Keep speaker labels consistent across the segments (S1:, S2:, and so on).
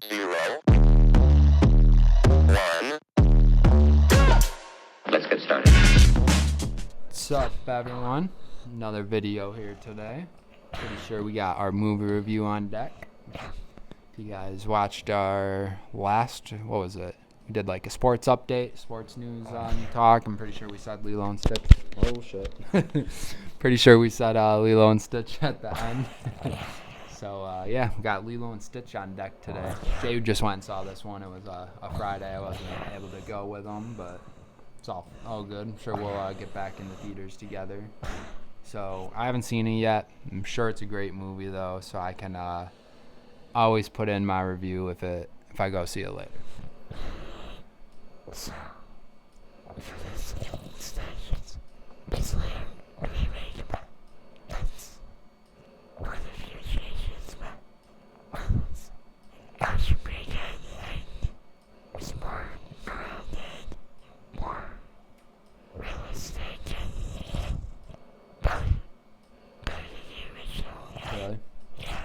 S1: 0, 1. Let's get started.
S2: What's up, everyone? Another video here today. Pretty sure we got our movie review on deck. If you guys watched our last, what was it? We did like a sports update, sports news talk. I'm pretty sure we said Lilo and Stitch. Oh shit. Pretty sure we said Lilo and Stitch at the end. So yeah, we got Lilo and Stitch on deck today. Jay just went and saw this one. It was a Friday. I wasn't able to go with him, but it's all good. I'm sure we'll get back in the theaters together. So I haven't seen it yet. I'm sure it's a great movie though, so I can always put in my review if I go see it later.
S3: So, for this stations, basically a remake, but that's one of the few changes, but it's actually pretty good, and it's more grounded, more realistic, and better than the original.
S2: Really?
S3: Yeah.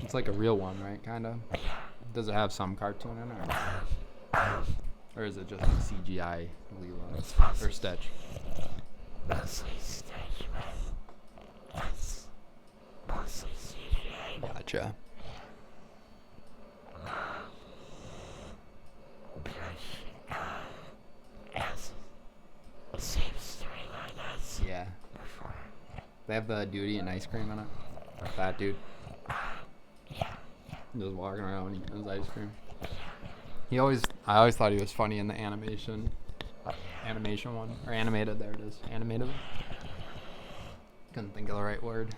S2: It's like a real one, right? Kind of. Does it have some cartoon in it, or is it just like CGI Lilo or Stitch?
S3: Mostly Stitch, but it's mostly CGI.
S2: Gotcha.
S3: As the same storyline as
S2: Yeah.
S3: before.
S2: They have the dude eating ice cream in it. That dude.
S3: Yeah.
S2: Just walking around eating his ice cream. I always thought he was funny in the animation one, or animated. There it is, animated. Couldn't think of the right word.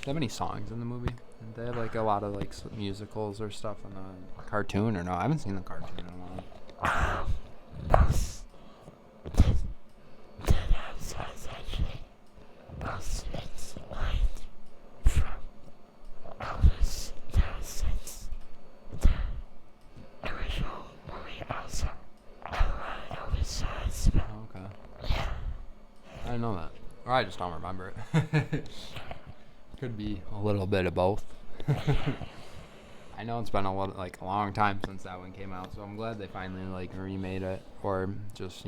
S2: Do they have any songs in the movie? Did they have like a lot of like musicals or stuff in the cartoon, or no? I haven't seen the cartoon in a while.
S3: Most of it's light from Elvis since the original movie also a lot of Elvis songs.
S2: Oh, okay. I didn't know that. Or I just don't remember it. Could be a little bit of both. I know it's been a long time since that one came out, so I'm glad they finally like remade it, or just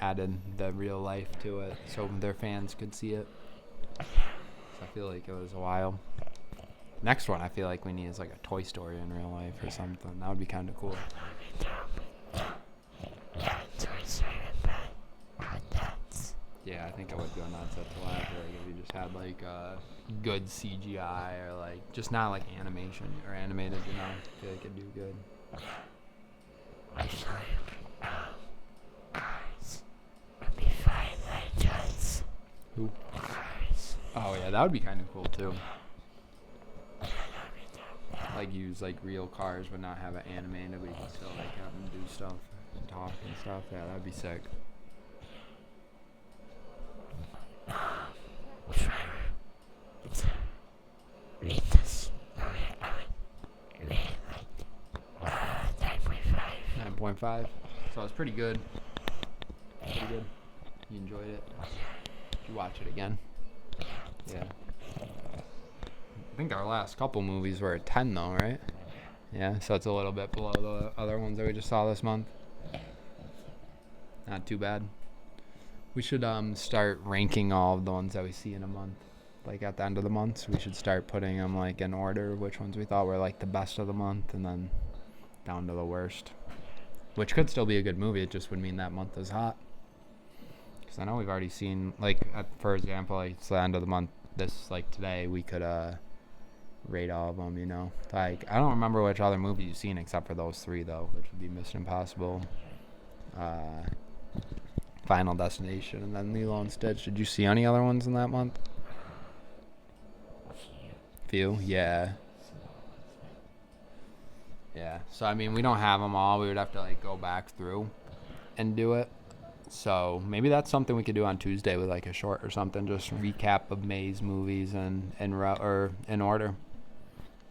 S2: added the real life to it so their fans could see it. So I feel like it was a while. Next one I feel like we need is like a Toy Story in real life or something. That would be kind of cool. Yeah, I think I would go nuts at the lab if you just had like good CGI or like just not like animation or animated, I feel like it'd do good. Who? Oh yeah, that would be kind of cool too. Like use like real cars but not have it animated, but you can still like have them do stuff and talk and stuff. Yeah, that'd be sick.
S3: Read this. I would like 9.5.
S2: 9.5. So it's pretty good. Pretty good. You enjoyed it? Did you watch it again? Yeah. I think our last couple movies were at 10 though, right? Yeah, so it's a little bit below the other ones that we just saw this month. Not too bad. We should start ranking all of the ones that we see in a month. Like at the end of the month, so we should start putting them like in order, which ones we thought were like the best of the month, and then down to the worst. Which could still be a good movie. It just would mean that month is hot. Because I know we've already seen, like, for example, like it's the end of the month. This like today, we could rate all of them. Like I don't remember which other movie you've seen except for those three though, which would be Mission Impossible, Final Destination, and then Lilo and Stitch. Did you see any other ones in that month? few. Yeah. Yeah. So I mean, we don't have them all. We would have to like go back through and do it. So maybe that's something we could do on Tuesday with like a short or something. Just recap of May's movies and or in order.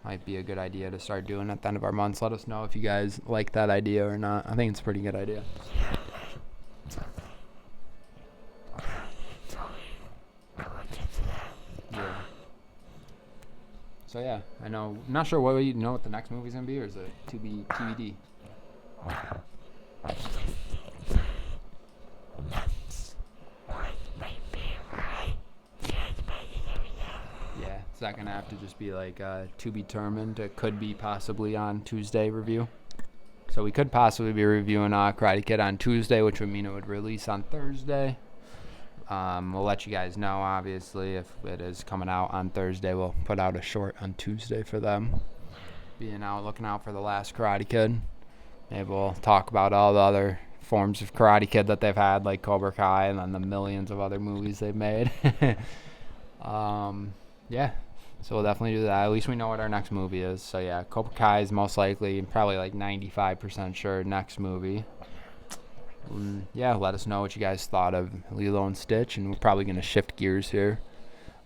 S2: Might be a good idea to start doing at the end of our months. Let us know if you guys like that idea or not. I think it's a pretty good idea. Yeah. So yeah, I know. I'm not sure what you know what the next movie's gonna be, or is it to be TBD? Yeah, is that gonna have to just be like to be determined? It could be possibly on Tuesday review. So we could possibly be reviewing Karate Kid on Tuesday, which would mean it would release on Thursday. We'll let you guys know, obviously, if it is coming out on Thursday. We'll put out a short on Tuesday for them. Looking out for the last Karate Kid. Maybe we'll talk about all the other forms of Karate Kid that they've had, like Cobra Kai, and then the millions of other movies they've made. Yeah, so we'll definitely do that. At least we know what our next movie is. So yeah, Cobra Kai is most likely, probably like 95% sure, next movie. Yeah, let us know what you guys thought of Lilo and Stitch, and we're probably going to shift gears here.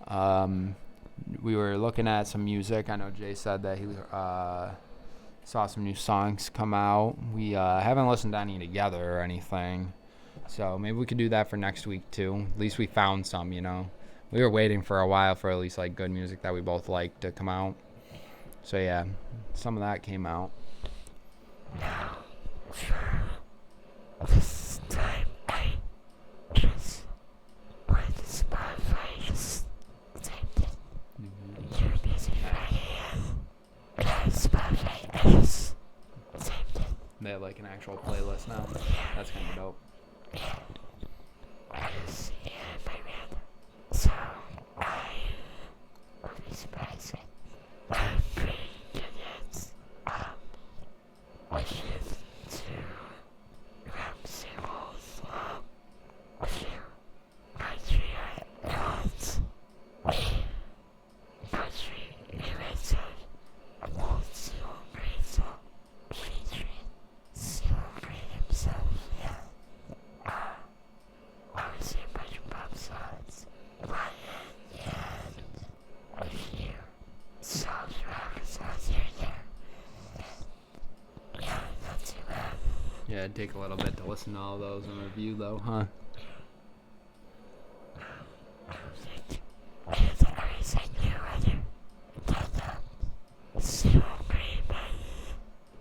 S2: We were looking at some music. I know Jay said that he saw some new songs come out. We haven't listened to any together or anything, so maybe we could do that for next week too. At least we found some, We were waiting for a while for at least like good music that we both liked to come out. So yeah, some of that came out.
S3: This time I just went to Spotify, just typed in your music and Spotify, I just typed in.
S2: They have like an actual playlist now. That's kind of dope.
S3: I just, by random. So, I would be surprised if I'm pretty good at, which is to rap symbols, a few country notes, country eraser, old Seal Brazel, featuring Seal Brain himself, obviously a bunch of pop songs, and a few soft rock songs here and there. Yeah, not too bad.
S2: Yeah, it'd take a little bit to listen to all those and review though, huh?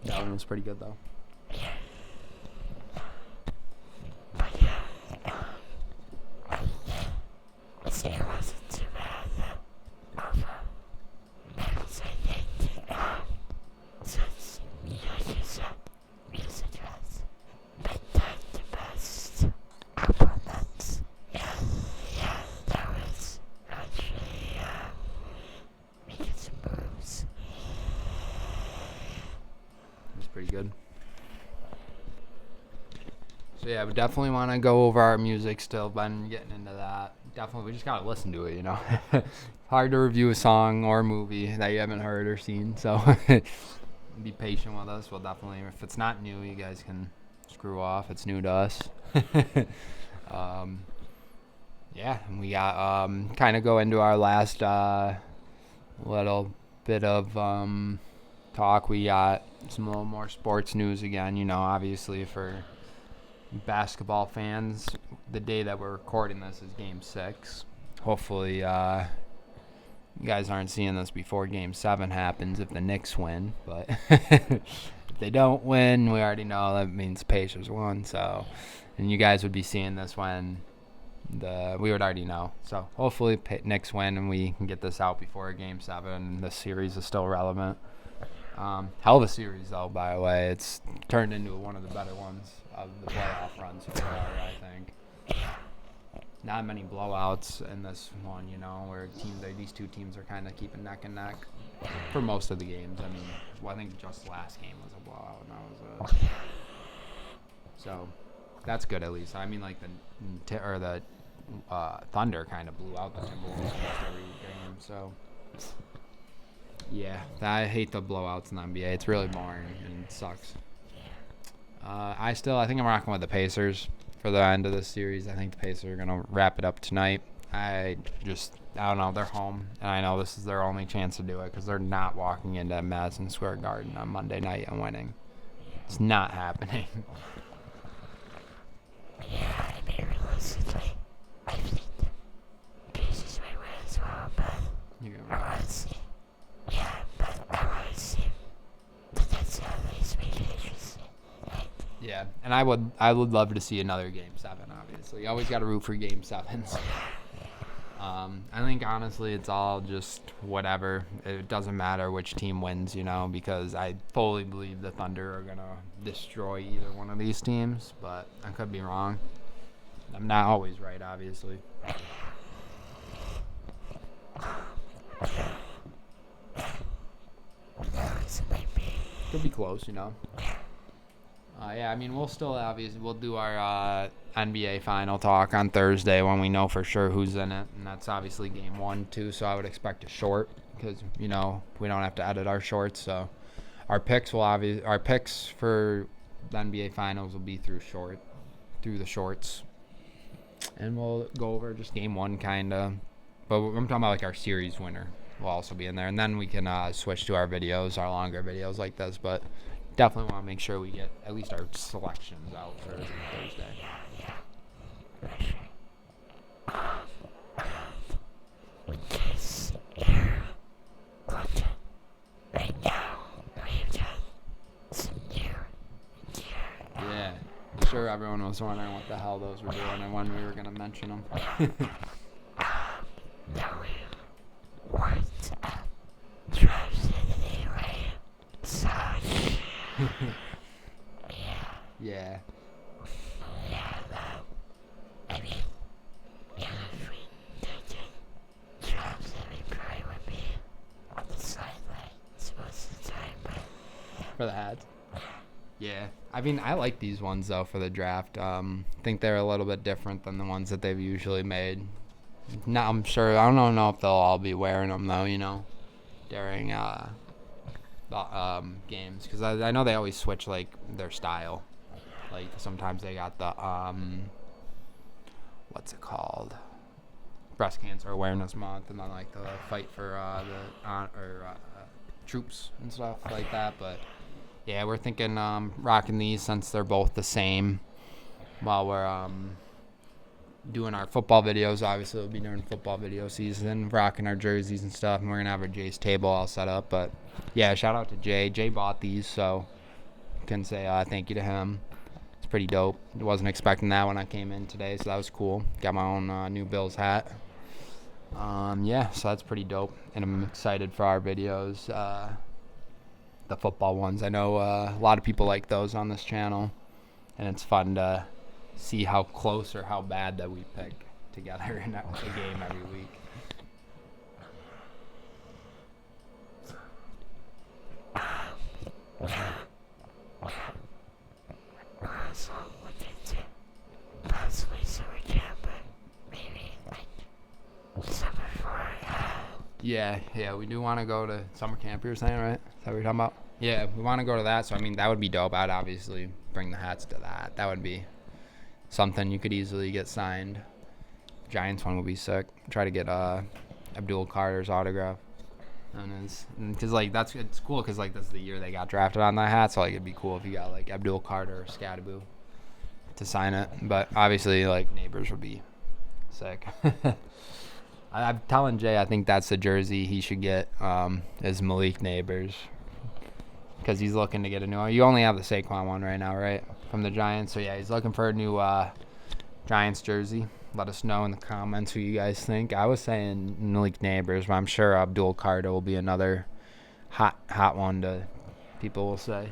S2: That one was pretty good though. Pretty good. So yeah, we definitely want to go over our music still. Been getting into that. Definitely, we just gotta listen to it. Hard to review a song or a movie that you haven't heard or seen. So be patient with us. We'll definitely, if it's not new, you guys can screw off. It's new to us. Yeah, and we got kind of go into our last little bit of talk. We got some little more sports news again. Obviously for basketball fans, the day that we're recording this is Game 6. Hopefully, you guys aren't seeing this before Game 7 happens if the Knicks win. But if they don't win, we already know that means Pacers won. So, and you guys would be seeing this when we would already know. So hopefully Knicks win and we can get this out before Game 7 and this series is still relevant. Hell of a series, though, by the way. It's turned into one of the better ones of the playoff runs so far, I think. Not many blowouts in this one, where these two teams are kind of keeping neck and neck for most of the games. I mean, I think just last game was a blowout. And that was so that's good at least. I mean, like the Thunder kind of blew out the Timberwolves almost every game, so. Yeah, I hate the blowouts in the NBA. It's really boring and it sucks. I think I'm rocking with the Pacers for the end of this series. I think the Pacers are gonna wrap it up tonight. I don't know. They're home, and I know this is their only chance to do it because they're not walking into Madison Square Garden on Monday night and winning. It's not happening.
S3: Yeah, I mean, realistically, I think the Pacers might win as well, but
S2: You're
S3: I
S2: gonna
S3: want to see. Yeah, but I want to see the Nets at least make it interesting.
S2: Yeah, and I would love to see another Game 7. Obviously, you always got to root for Game 7s. I think honestly, it's all just whatever. It doesn't matter which team wins, because I fully believe the Thunder are gonna destroy either one of these teams. But I could be wrong. I'm not always right, obviously. Could be close. Yeah, I mean, we'll do our NBA final talk on Thursday when we know for sure who's in it, and that's obviously game 1 too. So I would expect a short because we don't have to edit our shorts. So our picks for the NBA finals will be through the shorts, and we'll go over just game 1 kind of. But I'm talking about like our series winner will also be in there, and then we can switch to our longer videos like this, but. Definitely want to make sure we get at least our selections out for Thursday.
S3: With this era content right now, we've done some gear.
S2: Yeah, I'm sure everyone was wondering what the hell those were doing and when we were going to mention them.
S3: Now we want drives in the way. So,
S2: Yeah.
S3: I mean, if we did jobs, then we probably would be on the sidelines most of the time, but
S2: For the hats? Yeah. I mean, I like these ones, though, for the draft. Think they're a little bit different than the ones that they've usually made. Now, I'm sure, I don't know if they'll all be wearing them, though, during games. Because I know they always switch, like, their style. Like, sometimes they got the, what's it called? Breast Cancer Awareness Month, and then, like, the fight for troops and stuff like that. But, yeah, we're thinking rocking these since they're both the same while we're doing our football videos. Obviously, we'll be doing football video season, rocking our jerseys and stuff, and we're going to have our Jay's table all set up. But, yeah, shout out to Jay. Jay bought these, so can say thank you to him. It's pretty dope. Wasn't expecting that when I came in today, so that was cool. Got my own new Bills hat. Yeah, so that's pretty dope, and I'm excited for our videos, the football ones. I know a lot of people like those on this channel, and it's fun to see how close or how bad that we pick together in a game every week.
S3: also look into possibly summer camp, but maybe like summer for
S2: Yeah, we do want to go to summer camp, you were saying, right? Is that what you're talking about? Yeah, we want to go to that, so I mean, that would be dope. I'd obviously bring the hats to that. That would be something you could easily get signed. Giants one would be sick. Try to get Abdul Carter's autograph. Because like it's cool because like that's the year they got drafted on that hat, so like it'd be cool if you got like Abdul Carter or Scadaboo to sign it. But obviously like Neighbors would be sick. I'm telling Jay I think that's the jersey he should get is Malik Neighbors because he's looking to get a new one. You only have the Saquon one right now, right? From the Giants. So yeah, he's looking for a new Giants jersey. Let us know in the comments who you guys think. I was saying Malik Neighbors, but I'm sure Abdul Carter will be another hot one to people will say.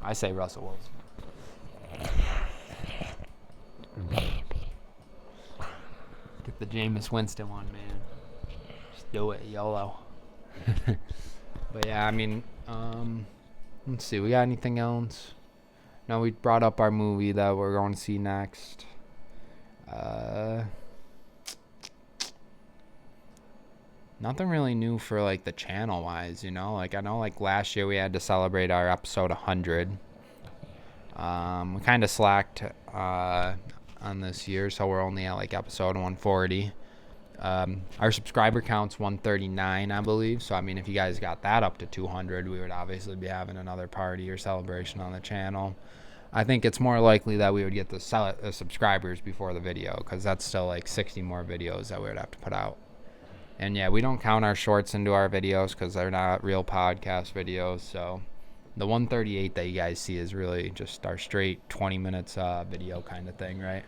S2: I say Russell Wilson. Get the Jameis Winston one, man. Just do it, YOLO. But yeah, I mean, let's see. We got anything else? No, we brought up our movie that we're going to see next. nothing really new for like the channel wise, you know. Like I know like last year we had to celebrate our episode 100. We kind of slacked on this year, so we're only at like episode 140. Our subscriber count's 139, I believe. So I mean, if you guys got that up to 200, we would obviously be having another party or celebration on the channel. I think it's more likely that we would get the subscribers before the video, because that's still like 60 more videos that we would have to put out. And yeah, we don't count our shorts into our videos because they're not real podcast videos. So the 138 that you guys see is really just our straight 20 minutes video kind of thing, right?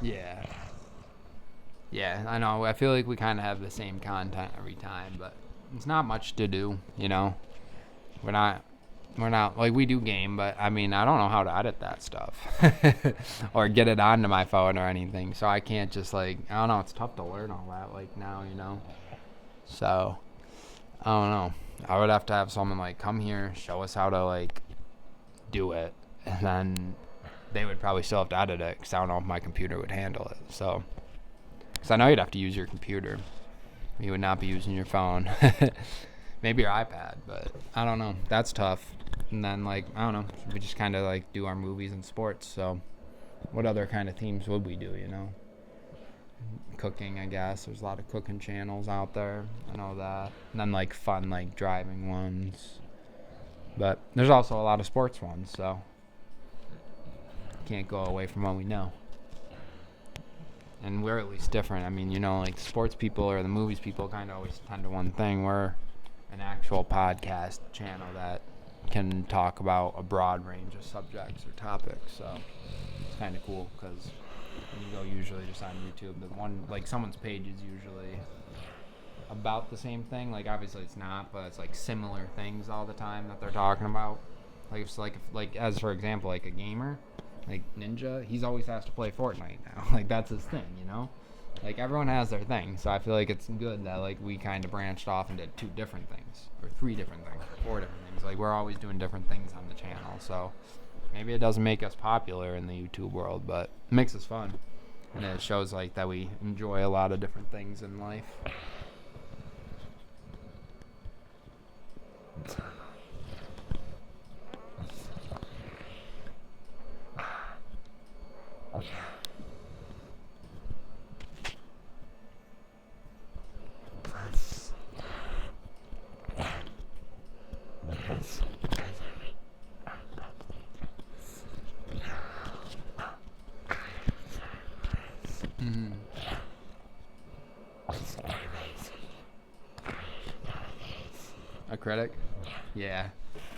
S2: Yeah. Yeah, I know. I feel like we kind of have the same content every time, but it's not much to do, you know. We're not like, we do game, but I mean, I don't know how to edit that stuff or get it onto my phone or anything. So I can't just like, I don't know, it's tough to learn all that like now, you know. So I don't know. I would have to have someone like come here, show us how to like do it, and then they would probably still have to edit it because I don't know if my computer would handle it. So, because I know you'd have to use your computer. You would not be using your phone. Maybe your iPad, but I don't know. That's tough. And then, like, I don't know. We just kind of, like, do our movies and sports. So what other kind of themes would we do, you know? Cooking, I guess. There's a lot of cooking channels out there. I know that. And then, like, fun, like, driving ones. But there's also a lot of sports ones, so can't go away from what we know. And we're at least different. I mean, you know, like sports people or the movies people kind of always tend to one thing. We're an actual podcast channel that can talk about a broad range of subjects or topics. So it's kind of cool because when you go usually just on YouTube, the one, like someone's page is usually about the same thing. Like obviously it's not, but it's like similar things all the time that they're talking about. Like it's like as for example, like a gamer, like Ninja, he's always has to play Fortnite now. Like that's his thing, you know? Like everyone has their thing. So I feel like it's good that like we kind of branched off and did 2 different things or 3 different things, or 4 different things. Like we're always doing different things on the channel. So maybe it doesn't make us popular in the YouTube world, but it makes us fun. And it shows like that we enjoy a lot of different things in life. Mm-hmm. A critic? Yeah,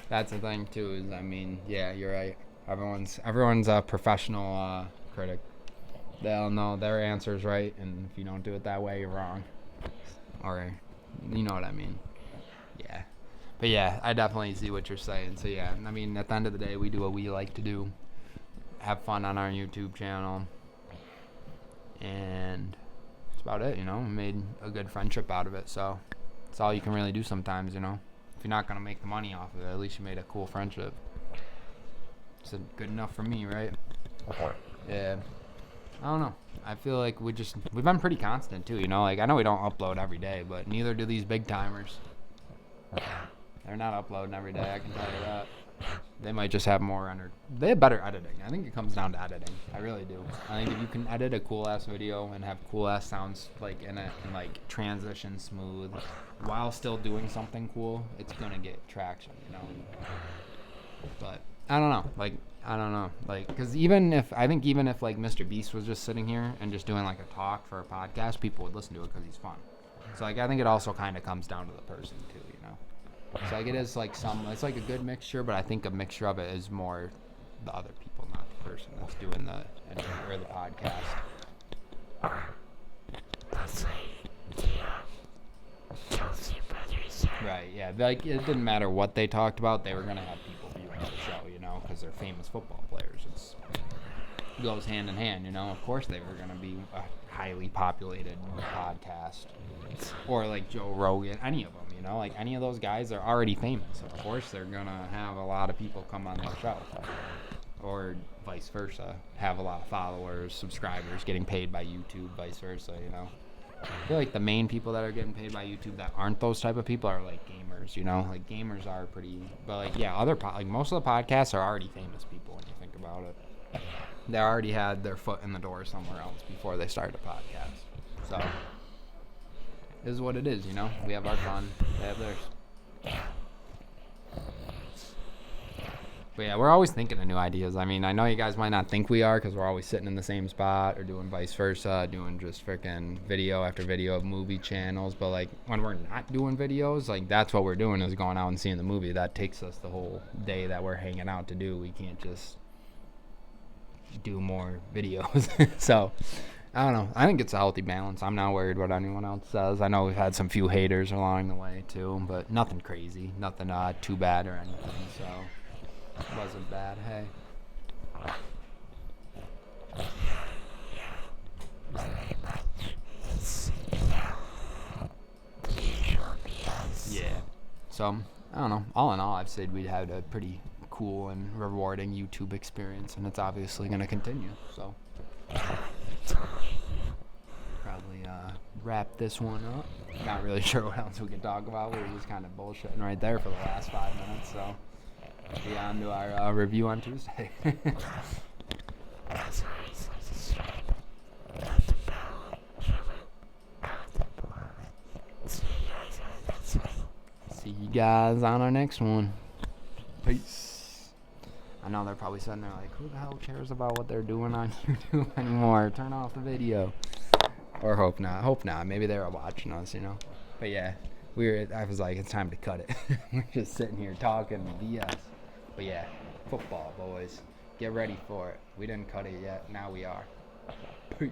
S2: that's the thing too. Is I mean, yeah, you're right. Everyone's a professional critic. They'll know their answer's right, and if you don't do it that way, you're wrong. Or, you know what I mean? Yeah. But yeah, I definitely see what you're saying. So yeah, I mean, at the end of the day, we do what we like to do. Have fun on our YouTube channel. And that's about it, you know. We made a good friendship out of it, so it's all you can really do sometimes, you know. If you're not going to make the money off of it, at least you made a cool friendship. It's good enough for me, right? Yeah. I don't know. I feel like we've been pretty constant too, you know. Like I know we don't upload every day, but neither do these big timers. They're not uploading every day, I can tell you that. They might just have they have better editing. I think it comes down to editing. I really do. I think if you can edit a cool ass video and have cool ass sounds like in it and like transition smooth while still doing something cool, it's gonna get traction, you know. But I don't know. Like, because even if like Mr. Beast was just sitting here and just doing like a talk for a podcast, people would listen to it because he's fun. So like I think it also kind of comes down to the person too, you know. So like it is like it's like a good mixture, but I think a mixture of it is more the other people, not the person that's doing the podcast.
S3: That's like the Chelsea brothers.
S2: Right, yeah. Like it didn't matter what they talked about, they were gonna have people viewing the show, you know, because they're famous football players. goes hand in hand, you know. Of course they were going to be a highly populated podcast. Or like Joe Rogan, any of them, you know. Like any of those guys are already famous. Of course they're going to have a lot of people come on their show. Or vice versa. Have a lot of followers, subscribers, getting paid by YouTube, vice versa, you know. I feel like the main people that are getting paid by YouTube that aren't those type of people are like gamers, you know. Like gamers are pretty, but like yeah, like most of the podcasts are already famous people when you think about it. They already had their foot in the door somewhere else before they started a podcast. So it is what it is, you know. We have our fun, they have theirs. But yeah, we're always thinking of new ideas. I mean, I know you guys might not think we are because we're always sitting in the same spot or doing vice versa, doing just freaking video after video of movie channels. But like when we're not doing videos, like that's what we're doing is going out and seeing the movie. That takes us the whole day that we're hanging out to do. We can't just do more videos. So I don't know. I think it's a healthy balance. I'm not worried what anyone else says. I know we've had some few haters along the way too, but nothing crazy, nothing too bad or anything. So. Wasn't bad, hey.
S3: Very much. It's,
S2: yeah. So, I don't know. All in all, I've said we'd had a pretty cool and rewarding YouTube experience, and it's obviously going to continue. So, probably wrap this one up. Not really sure what else we can talk about. We were just kind of bullshitting right there for the last 5 minutes, so. Be on to our review on Tuesday. See you guys on our next one. Peace. I know they're probably sitting there like, who the hell cares about what they're doing on YouTube anymore? Turn off the video. Or hope not. Hope not. Maybe they were watching us, you know. But yeah, I was like, it's time to cut it. We're just sitting here talking BS. But yeah, football, boys. Get ready for it. We didn't cut it yet. Now we are. Peace.